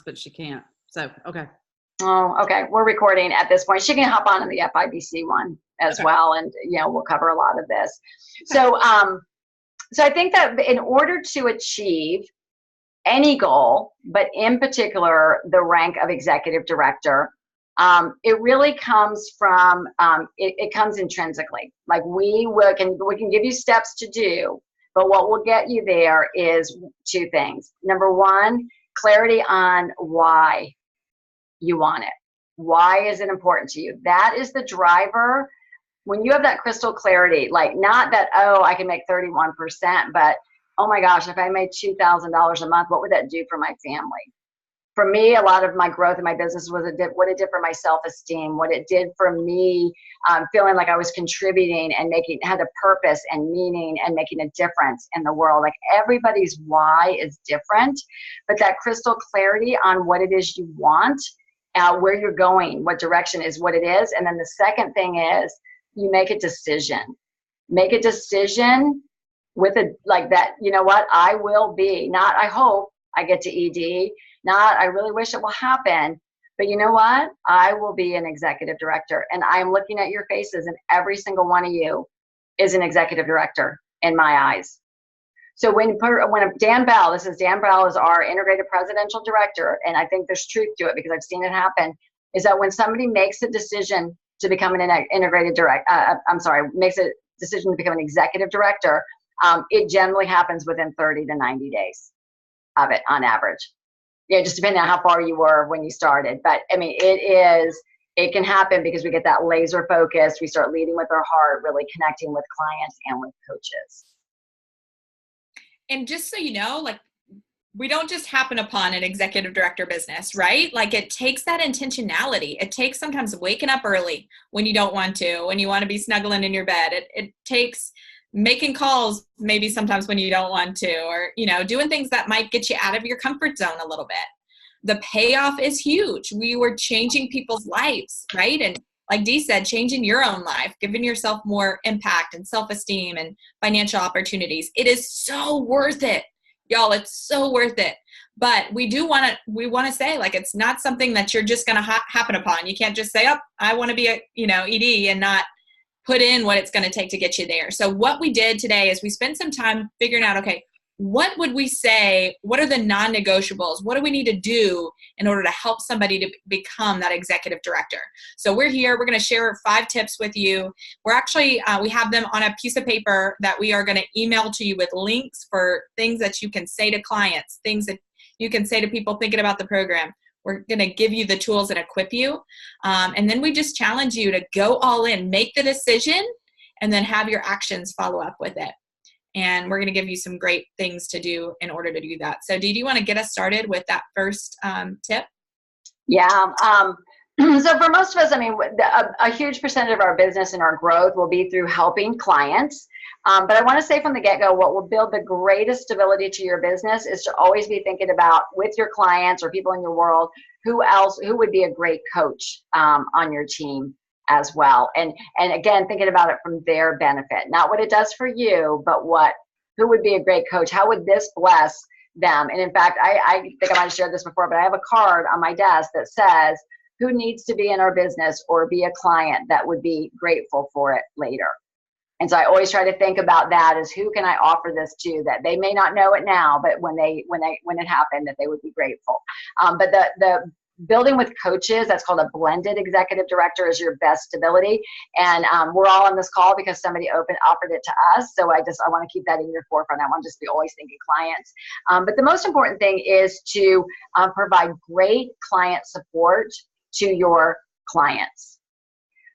but she can't. So, okay. Oh, okay. We're recording at this point. She can hop on in the FIBC one as well, and we'll cover a lot of this. Okay. So I think that in order to achieve any goal, but in particular the rank of executive director, it really comes from it comes intrinsically. Like we can give you steps to do, but what will get you there is two things. Number one, clarity on why you want it. Why is it important to you? That is the driver. When you have that crystal clarity, like not that, oh, I can make 31%, but oh my gosh, if I made $2,000 a month, what would that do for my family? For me, a lot of my growth in my business was what it did for my self-esteem, what it did for me feeling like I was contributing and had a purpose and meaning and making a difference in the world. Like everybody's why is different, but that crystal clarity on what it is you want, where you're going, what direction is what it is. And then the second thing is you make a decision. Make a decision with like that, you know what, I will be, not I hope I get to ED, not I really wish it will happen, but you know what, I will be an executive director. And I'm looking at your faces, and every single one of you is an executive director in my eyes. So when Dan Bell, Dan Bell is our integrated presidential director, and I think there's truth to it because I've seen it happen, is that when somebody makes a decision to become an makes a decision to become an executive director, it generally happens within 30 to 90 days of it on average. Just depending on how far you were when you started. But I mean, it can happen because we get that laser focus. We start leading with our heart, really connecting with clients and with coaches. And just so you know, like, we don't just happen upon an executive director business, right? Like it takes that intentionality. It takes sometimes waking up early when you don't want to, when you want to be snuggling in your bed. It takes making calls maybe sometimes when you don't want to, or, doing things that might get you out of your comfort zone a little bit. The payoff is huge. We were changing people's lives, right? And like Dee said, changing your own life, giving yourself more impact and self-esteem and financial opportunities. It is so worth it. Y'all, it's so worth it. But we want to say, like, it's not something that you're just going to happen upon. You can't just say, oh, I want to be a, ED and not put in what it's going to take to get you there. So what we did today is we spent some time figuring out, okay, what would we say? What are the non-negotiables? What do we need to do in order to help somebody to become that executive director? So we're here. We're going to share 5 tips with you. We're actually, we have them on a piece of paper that we are going to email to you with links for things that you can say to clients, things that you can say to people thinking about the program. We're going to give you the tools that equip you. And then we just challenge you to go all in, make the decision, and then have your actions follow up with it. And we're going to give you some great things to do in order to do that. So Dee, do you want to get us started with that first tip? Yeah. So for most of us, I mean, a huge percentage of our business and our growth will be through helping clients. But I want to say from the get-go, what will build the greatest stability to your business is to always be thinking about, with your clients or people in your world, who would be a great coach on your team as well. And again, thinking about it from their benefit, not what it does for you, but who would be a great coach? How would this bless them? And in fact, I think I might have shared this before, but I have a card on my desk that says, who needs to be in our business or be a client that would be grateful for it later? And so I always try to think about that as, who can I offer this to that they may not know it now, but when it happened, that they would be grateful. But the building with coaches, that's called a blended executive director, is your best stability. And we're all on this call because somebody offered it to us. So I want to keep that in your forefront. I want to just be always thinking clients. But the most important thing is to provide great client support to your clients.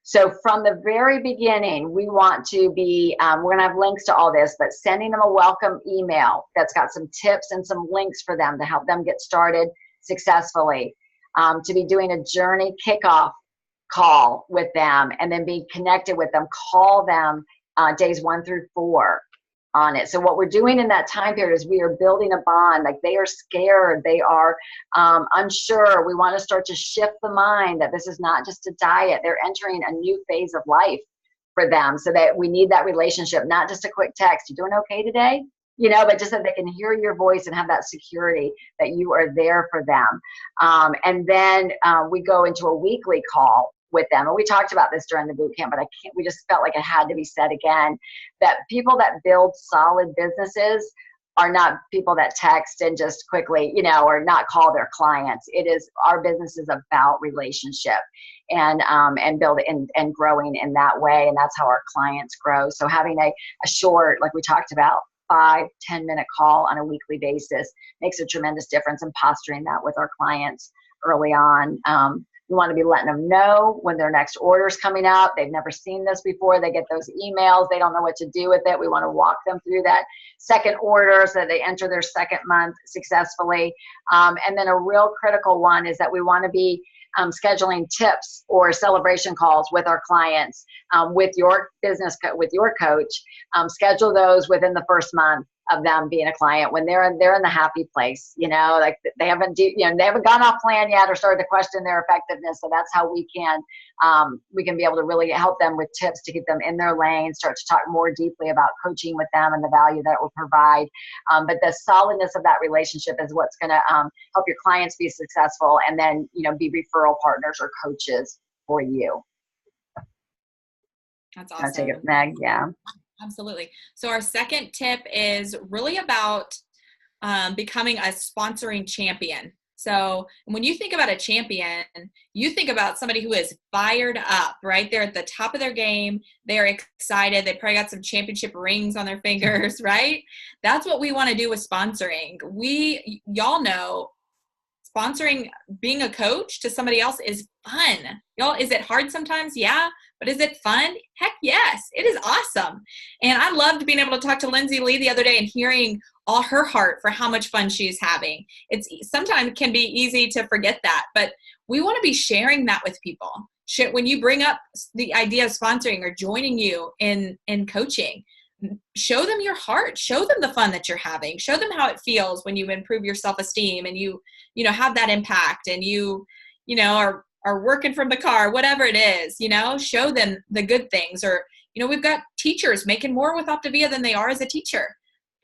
So from the very beginning, we want to be, we're going to have links to all this, but sending them a welcome email that's got some tips and some links for them to help them get started successfully. To be doing a journey kickoff call with them, and then be connected with them, call them days 1 through 4 on it. So what we're doing in that time period is we are building a bond. Like, they are scared, they are unsure. We want to start to shift the mind that this is not just a diet. They're entering a new phase of life for them, so that we need that relationship, not just a quick text. You doing okay today? but just that they can hear your voice and have that security that you are there for them. And then we go into a weekly call with them. And we talked about this during the boot camp, but we just felt like it had to be said again, that people that build solid businesses are not people that text and just quickly, or not call their clients. It is, our business is about relationship and build and growing in that way. And that's how our clients grow. So having a short, like we talked about, 5-10 minute call on a weekly basis makes a tremendous difference in posturing that with our clients early on. We want to be letting them know when their next order is coming up. They've never seen this before. They get those emails. They don't know what to do with it. We want to walk them through that second order so that they enter their second month successfully. And then a real critical one is that we want to be scheduling tips or celebration calls with our clients, with your business, with your coach. Schedule those within the first month of them being a client when they're in the happy place, like they haven't gone off plan yet or started to question their effectiveness. So that's how we can be able to really help them with tips to get them in their lane, start to talk more deeply about coaching with them and the value that it will provide. But the solidness of that relationship is what's going to help your clients be successful, and then, be referral partners or coaches for you. That's I'll take awesome. it, Meg. Yeah. Absolutely. So our second tip is really about becoming a sponsoring champion. So when you think about a champion, you think about somebody who is fired up, right? They're at the top of their game. They're excited. They probably got some championship rings on their fingers, right? That's what we want to do with sponsoring. Y'all know, sponsoring, being a coach to somebody else is fun. Y'all, is it hard sometimes? Yeah. But is it fun? Heck yes. It is awesome. And I loved being able to talk to Lindsay Lee the other day and hearing all her heart for how much fun she's having. It's sometimes can be easy to forget that, but we want to be sharing that with people. When you bring up the idea of sponsoring or joining you in coaching, show them your heart, show them the fun that you're having, show them how it feels when you improve your self-esteem and you have that impact, and you are working from the car, whatever it is, show them the good things. Or, we've got teachers making more with Optavia than they are as a teacher.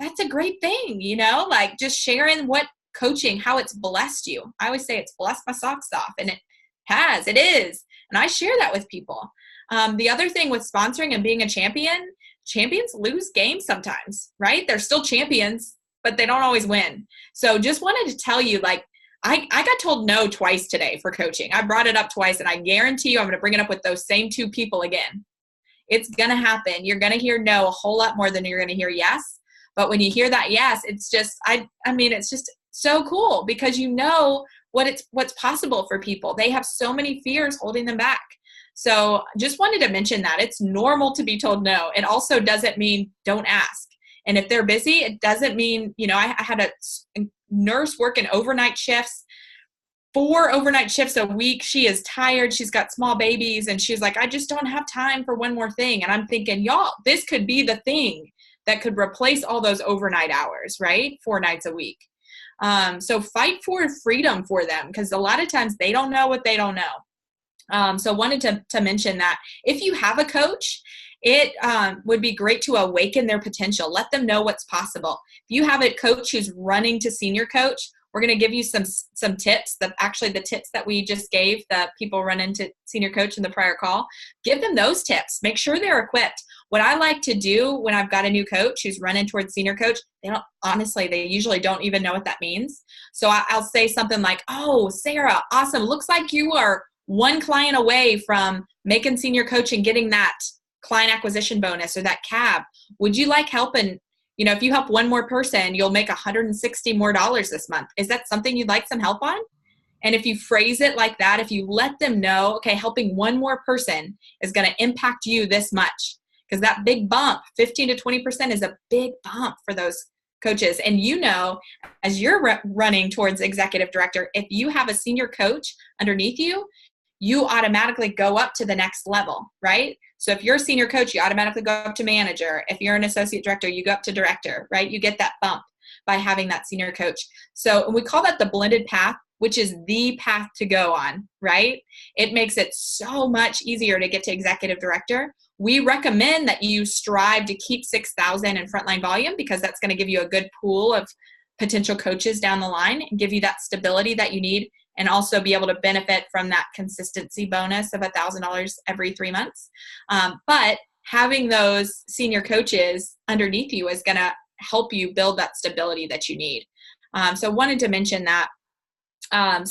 That's a great thing, like just sharing what coaching, how it's blessed you. I always say it's blessed my socks off, and it is. And I share that with people. The other thing with sponsoring and being a champion, champions lose games sometimes, right? They're still champions, but they don't always win. So just wanted to tell you, like, I got told no twice today for coaching. I brought it up twice, and I guarantee you I'm going to bring it up with those same two people again. It's going to happen. You're going to hear no a whole lot more than you're going to hear yes. But when you hear that yes, it's just, it's just so cool, because what's possible for people. They have so many fears holding them back. So just wanted to mention that it's normal to be told no. It also doesn't mean don't ask. And if they're busy, it doesn't mean, I had a nurse working overnight shifts, 4 overnight shifts a week. She is tired. She's got small babies. And she's like, I just don't have time for one more thing. And I'm thinking, y'all, this could be the thing that could replace all those overnight hours, right? 4 nights a week. So fight for freedom for them, because a lot of times they don't know what they don't know. So wanted to mention that if you have a coach, it would be great to awaken their potential. Let them know what's possible. If you have a coach who's running to senior coach, we're going to give you some tips. The tips that we just gave the people running to senior coach in the prior call, give them those tips. Make sure they're equipped. What I like to do when I've got a new coach who's running towards senior coach, they usually don't even know what that means. So I'll say something like, oh, Sarah, awesome. Looks like you are one client away from making senior coach and getting that client acquisition bonus or that CAB. Would you like help? And, if you help one more person, you'll make $160 more this month. Is that something you'd like some help on? And if you phrase it like that, if you let them know, okay, helping one more person is going to impact you this much, because that big bump, 15 to 20% is a big bump for those coaches. And as you're running towards executive director, if you have a senior coach underneath you, you automatically go up to the next level, right? So if you're a senior coach, you automatically go up to manager. If you're an associate director, you go up to director, right? You get that bump by having that senior coach. So we call that the blended path, which is the path to go on, right? It makes it so much easier to get to executive director we recommend that you strive to keep 6,000 in frontline volume, because that's going to give you a good pool of potential coaches down the line and give you that stability that you need, and also be able to benefit from that consistency bonus of $1,000 every 3 months. But having those senior coaches underneath you is going to help you build that stability that you need. So wanted to mention that. And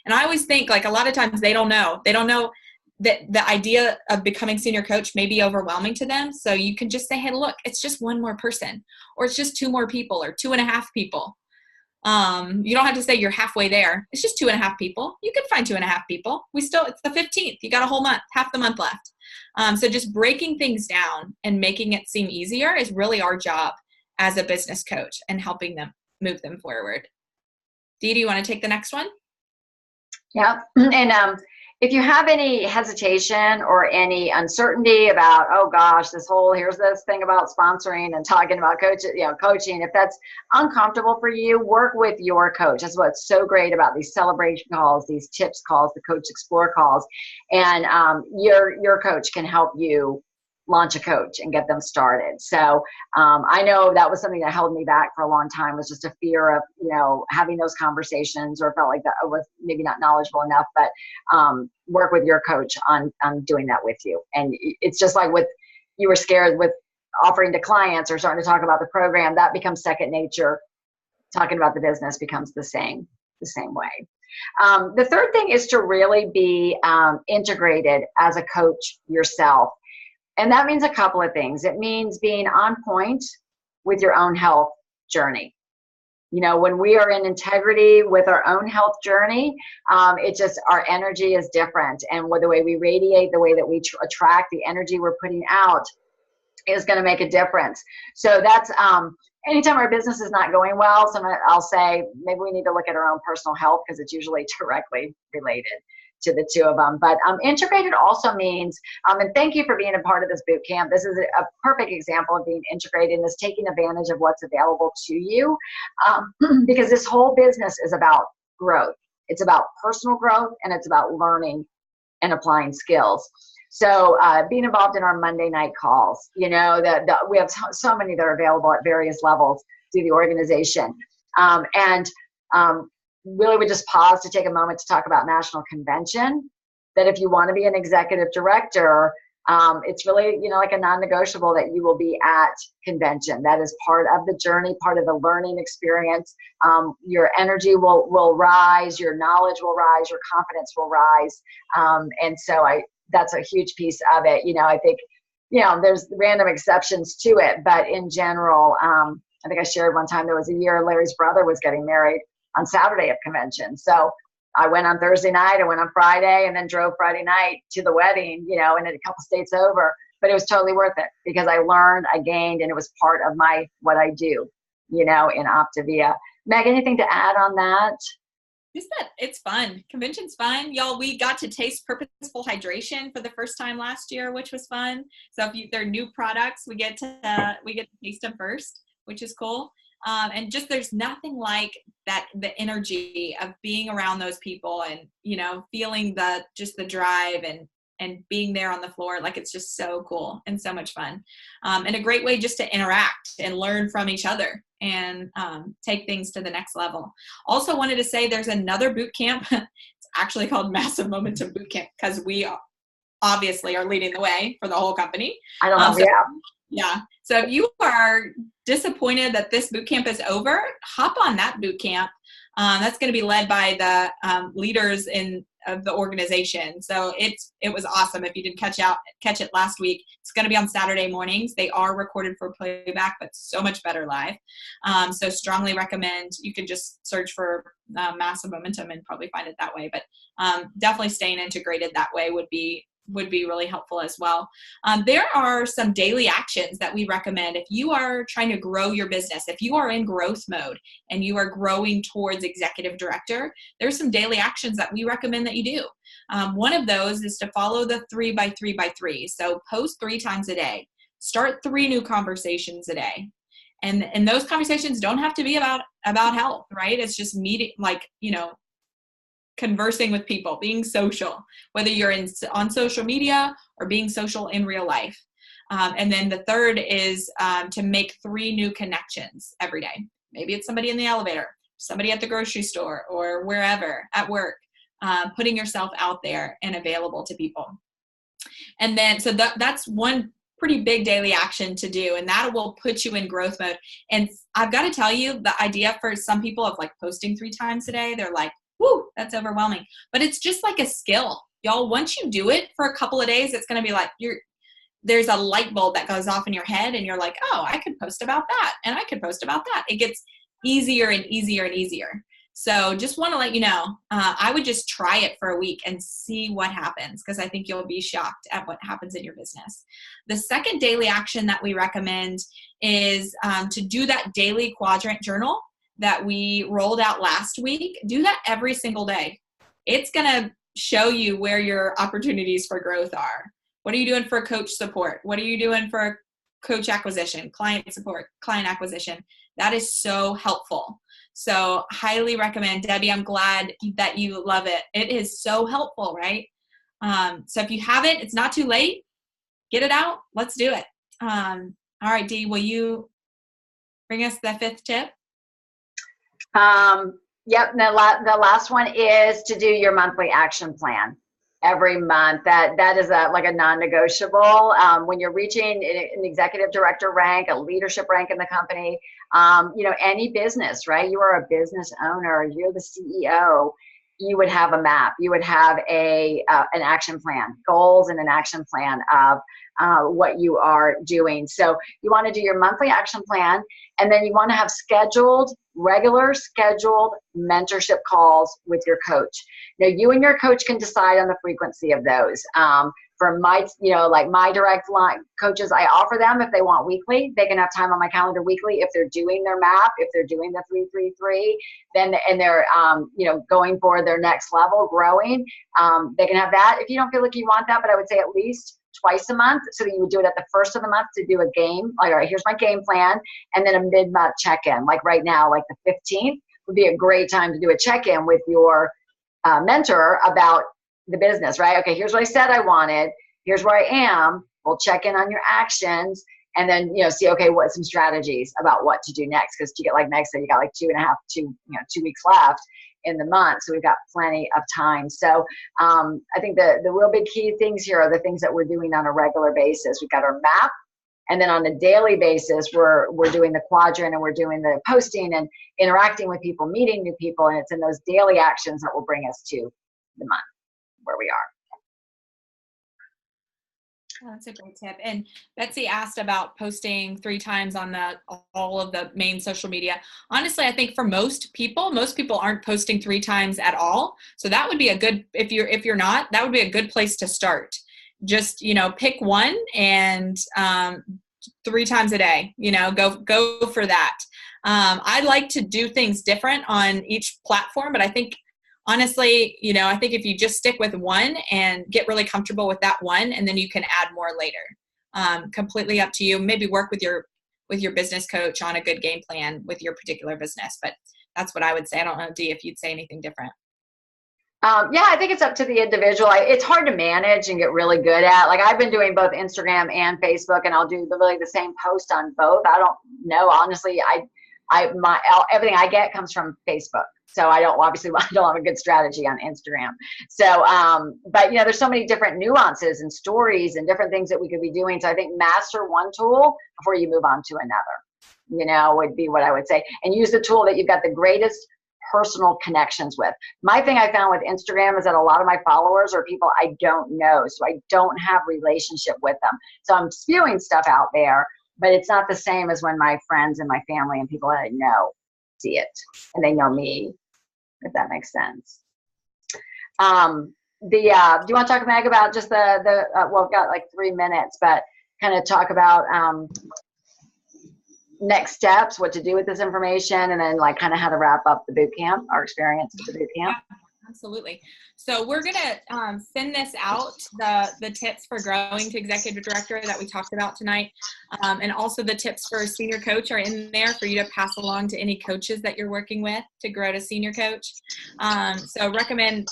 I always think, like, a lot of times they don't know that the idea of becoming senior coach may be overwhelming to them. So you can just say, hey, look, it's just one more person, or it's just 2 more people, or 2.5 people. You don't have to say you're halfway there. It's just 2.5 people. You can find 2.5 people. It's the 15th. You got a whole month, half the month left. So just breaking things down and making it seem easier is really our job as a business coach, and helping them move them forward. Dee, do you want to take the next one? Yeah. And if you have any hesitation or any uncertainty about, oh gosh, here's this thing about sponsoring and talking about coaching, if that's uncomfortable for you, work with your coach. That's what's so great about these celebration calls, these tips calls, the Coach Explore calls. And your coach can help you launch a coach and get them started. So I know that was something that held me back for a long time, was just a fear of, having those conversations, or felt like that I was maybe not knowledgeable enough, but work with your coach on doing that with you. And it's just like you were scared with offering to clients or starting to talk about the program, that becomes second nature. Talking about the business becomes the same way. The third thing is to really be integrated as a coach yourself. And that means a couple of things. It means being on point with your own health journey. When we are in integrity with our own health journey, our energy is different. And with the way we radiate, the way that we attract, the energy we're putting out is going to make a difference. So that's, anytime our business is not going well, sometimes I'll say, maybe we need to look at our own personal health, because it's usually directly related to the two of them. But integrated also means, and thank you for being a part of this boot camp. This is a perfect example of being integrated, and is taking advantage of what's available to you, because this whole business is about growth. It's about personal growth, and it's about learning and applying skills. So being involved in our Monday night calls, we have so many that are available at various levels through the organization. Really would just pause to take a moment to talk about National Convention, that if you want to be an executive director, it's really, like a non-negotiable that you will be at convention. That is part of the journey, part of the learning experience. Your energy will rise, your knowledge will rise, your confidence will rise. And so that's a huge piece of it. I think, there's random exceptions to it, but in general, I think I shared one time, there was a year Larry's brother was getting married on Saturday of convention. So I went on Thursday night, I went on Friday, and then drove Friday night to the wedding, and a couple states over. But it was totally worth it, because I learned, I gained, and it was part of what I do, in Optavia. Meg, anything to add on that? Just that it's fun. Convention's fun. Y'all, we got to taste Purposeful Hydration for the first time last year, which was fun. So if they're new products, we get to taste them first, which is cool. And just, there's nothing like that, the energy of being around those people and, feeling the drive and being there on the floor. Like, it's just so cool and so much fun. And a great way just to interact and learn from each other and take things to the next level. Also wanted to say there's another boot camp. It's actually called Massive Momentum Boot Camp, because we obviously are leading the way for the whole company. I don't know. Yeah. So if you are disappointed that this boot camp is over, hop on that boot camp. That's going to be led by the leaders of the organization. So it was awesome. If you didn't catch it last week, it's going to be on Saturday mornings. They are recorded for playback, but so much better live. So strongly recommend. You can just search for Massive Momentum and probably find it that way. But definitely staying integrated that way would be really helpful as well. There are some daily actions that we recommend if you are trying to grow your business. If you are in growth mode and you are growing towards executive director, there's some daily actions that we recommend that you do. One of those is to follow the 3x3x3. So post 3 times a day. Start 3 new conversations a day. And those conversations don't have to be about health, right? It's just meeting, conversing with people, being social, whether you're on social media or being social in real life. And then the third is to make 3 new connections every day. Maybe it's somebody in the elevator, somebody at the grocery store, or wherever at work, putting yourself out there and available to people. And then, so that's one pretty big daily action to do, and that will put you in growth mode. And I've got to tell you, the idea for some people of like posting 3 times a day, they're like, whoo, that's overwhelming. But it's just like a skill. Y'all, once you do it for a couple of days, it's going to be like there's a light bulb that goes off in your head, and you're like, oh, I could post about that, and I could post about that. It gets easier and easier and easier. So just want to let you know, I would just try it for a week and see what happens, because I think you'll be shocked at what happens in your business. The second daily action that we recommend is to do that daily quadrant journal that we rolled out last week. Do that every single day. It's going to show you where your opportunities for growth are. What are you doing for coach support? What are you doing for coach acquisition, client support, client acquisition? That is so helpful. So highly recommend. Debbie, I'm glad that you love it. It is so helpful, right? So if you haven't, it's not too late. Get it out. Let's do it. All right, Dee, will you bring us the 5th tip? Yep. The last one is to do your monthly action plan every month. That is like a non-negotiable. When you're reaching an executive director rank, a leadership rank in the company, any business, right? You are a business owner. You're the CEO. You would have a map. You would have an action plan, goals, and an action plan of what you are doing. So you want to do your monthly action plan, and then you want to have regular scheduled mentorship calls with your coach. Now, you and your coach can decide on the frequency of those. For my, like my direct line coaches, I offer them, if they want weekly, they can have time on my calendar weekly. If they're doing their map, if they're doing the 3-3-3, and they're, going for their next level, growing, they can have that. If you don't feel like you want that, but I would say at least twice a month, so that you would do it at the first of the month to do a game. Like, all right, here's my game plan, and then a mid-month check-in. Like right now, like the 15th would be a great time to do a check-in with your mentor about the business, right? Okay, here's what I said I wanted. Here's where I am. We'll check in on your actions, and then see, okay, what some strategies about what to do next. Because you get like next, so you got like 2 weeks left in the month, so we've got plenty of time. So I think the real big key things here are the things that we're doing on a regular basis. We've got our map, and then on a daily basis, we're doing the quadrant, and we're doing the posting and interacting with people, meeting new people, and it's in those daily actions that will bring us to the month where we are. Oh, that's a great tip. And Betsy asked about posting 3 times on all of the main social media. Honestly, I think for most people aren't posting 3 times at all. So that would be a good, if you're not, that would be a good place to start. Just, pick one and 3 times a day, go for that. I like to do things different on each platform, but I think honestly, I think if you just stick with one and get really comfortable with that one, and then you can add more later. Completely up to you. Maybe work with your business coach on a good game plan with your particular business. But that's what I would say. I don't know, Dee, if you'd say anything different. Yeah, I think it's up to the individual. It's hard to manage and get really good at. Like, I've been doing both Instagram and Facebook, and I'll do really the same post on both. I don't know, honestly. Everything I get comes from Facebook. So I don't have a good strategy on Instagram. So, but there's so many different nuances and stories and different things that we could be doing. So I think master one tool before you move on to another, would be what I would say. And use the tool that you've got the greatest personal connections with. My thing I found with Instagram is that a lot of my followers are people I don't know. So I don't have relationship with them. So I'm spewing stuff out there, but it's not the same as when my friends and my family and people that I know see it and they know me, if that makes sense. Do you want to talk, Meg, about just well, we've got like 3 minutes, but kind of talk about next steps, what to do with this information, and then like kind of how to wrap up the boot camp, our experience at the boot camp. Absolutely. So we're gonna send this out, the tips for growing to executive director that we talked about tonight, and also the tips for senior coach are in there for you to pass along to any coaches that you're working with to grow to senior coach. So recommend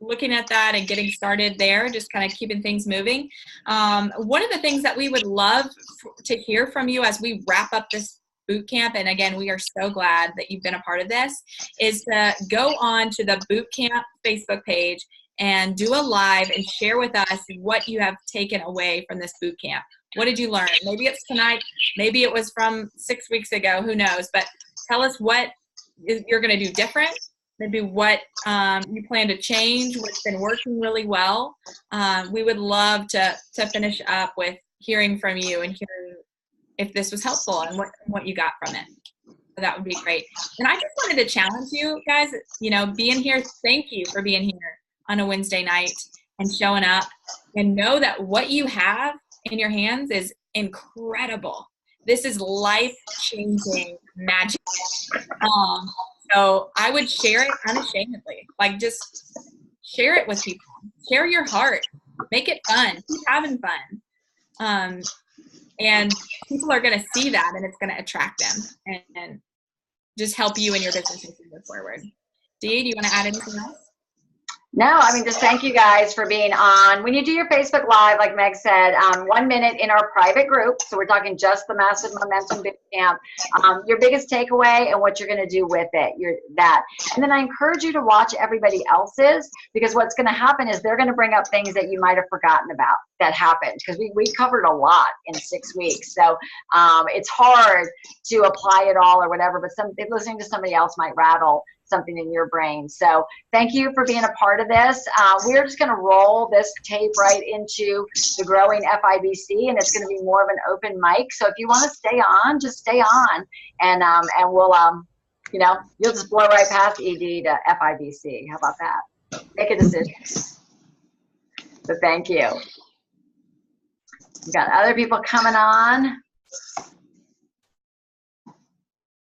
looking at that and getting started there, just kind of keeping things moving. One of the things that we would love to hear from you as we wrap up this boot camp, and again, we are so glad that you've been a part of this, is to go on to the boot camp Facebook page and do a live and share with us what you have taken away from this boot camp. What did you learn? Maybe it's tonight, maybe it was from 6 weeks ago, who knows, but tell us what you're going to do different, maybe what you plan to change, what's been working really well. We would love to finish up with hearing from you and hearing if this was helpful and what you got from it. So that would be great. And I just wanted to challenge you guys, being here, thank you for being here on a Wednesday night and showing up, and know that what you have in your hands is incredible. This is life-changing magic. So I would share it unashamedly. Like, just share it with people. Share your heart. Make it fun. Keep having fun. And people are going to see that, and it's going to attract them and just help you in your business as you move forward. Dee, do you want to add anything else? No, I mean, just thank you guys for being on. When you do your Facebook Live, like Meg said, 1 minute in our private group, so we're talking just the Massive Momentum Boot Camp, your biggest takeaway and what you're going to do with it, and then I encourage you to watch everybody else's, because what's going to happen is they're going to bring up things that you might have forgotten about that happened, because we covered a lot in 6 weeks. So it's hard to apply it all or whatever, but listening to somebody else might rattle something in your brain. So thank you for being a part of this. We're just going to roll this tape right into the growing FIBC, and it's going to be more of an open mic. So if you want to stay on, just stay on, and we'll you'll just blow right past ED to FIBC. How about that? Make a decision. So thank you. We've got other people coming on.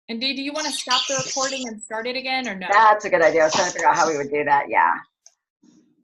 And Dee, do you want to stop the recording and start it again, or no? That's a good idea. I was trying to figure out how we would do that. Yeah.